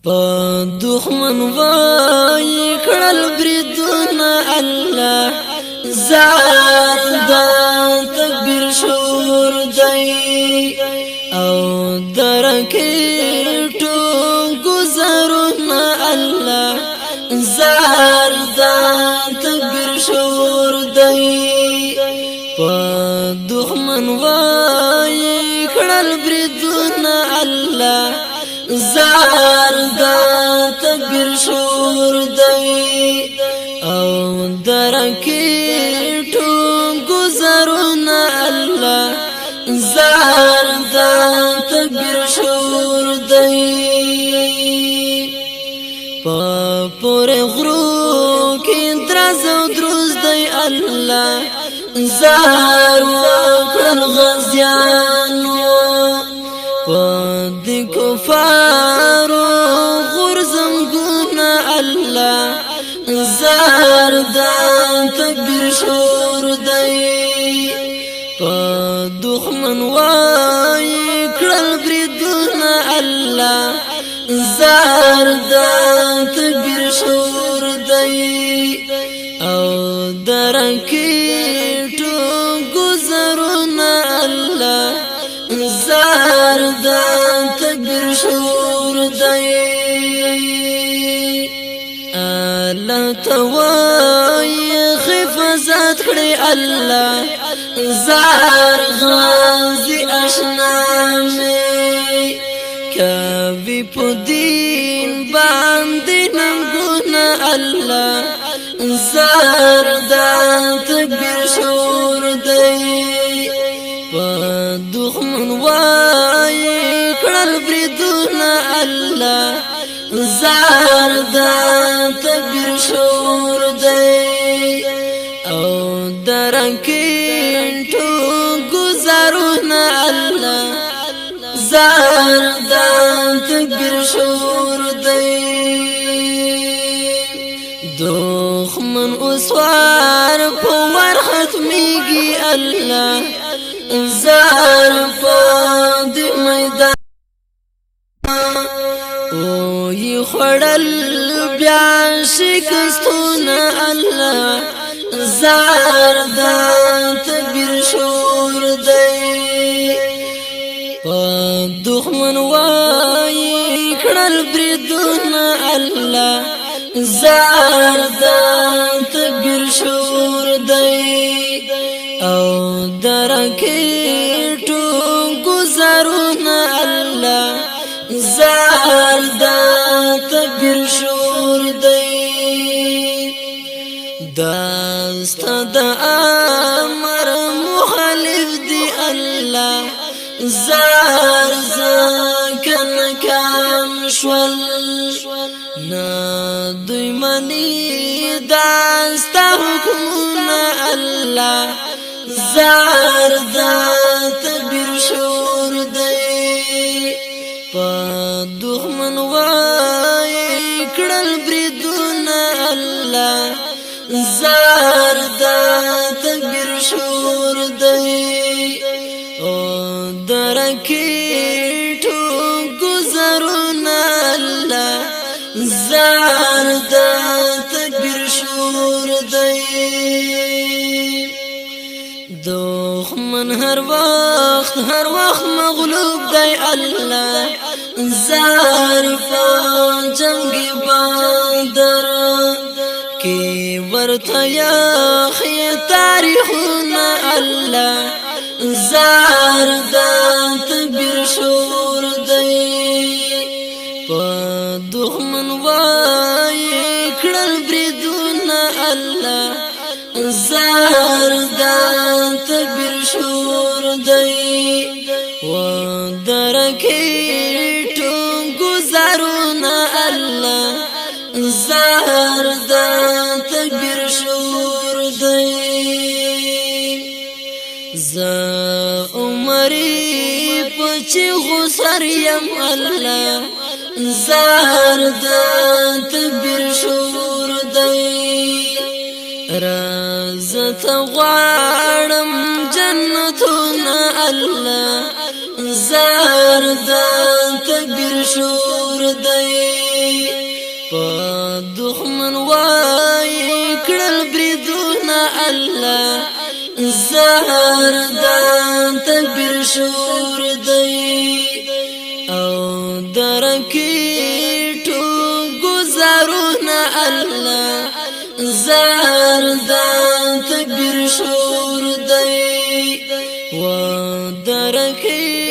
په دښمن وای کړل بریدونه الله زار دا تکبیر شور دی او درکټو گزارونه الله زار دا تکبیر شور دی په دښمن وای کړل بریدونه الله زار دا تکبیر شور دی او درکټو گزارونه الله زار دا تکبیر شور دی په پور غرو کې دراز او دروز دی الله زار وکړل غزيانو د کفارو غرزم ګنا الله زار دا تکبیر شور دی په دښمن وای کړل بریدونه الله زار دا تکبیر شور دی او درکټو گزارونه الله زار دا تکبیر شور دی الله توای حفاظت کړی الله زار غازی آشنا می کوي په دین باندې ننګونه الله زار دا تکبیر شور دی په دښمن وای کړل بریدونه الله زار دا تکبیر شور دی او درکټو گزارونه الله زار دا تکبیر شور دی دښمن اوسوار په ور ختميږي الله زار په میدان او ی خړل بیا شکستونه الله زار دا تکبیر شور دی په دښمن وای کړل بریدونه الله زار دا تکبیر شور دی او درکټو گزارونه الله زار دا تکبیر شور دی داستا د امر مخالف دی الله زار زکن کام شول نا دوی منی داستا حکمونه الله زار دا تکبیر شور دی په دښمن وای کړل بریدونه الله زار دا تکبیر شور دی او درکټو گزارونه الله زار دا تکبیر شور دی دښمن هر وخت مغلوب دی الله زار په جنگ بدر کې ورته یا تاریخونه الله زار دا تکبیر شور دی په دښمن وای کړل بریدونه الله زار دا تکبیر شور دی و درکټو گزارونه الله زار دا تکبیر شور دی ز عمرې پچ غسر یم الله زار دا تکبیر شور دی رازت غواړم جنتونه الله زار دا تکبیر شور دی دښمن وای کړل بریدونه الله زهر د تکبیر شور دی او درکیټو گزارونه الله زهر د تکبیر شور دی و درکیټو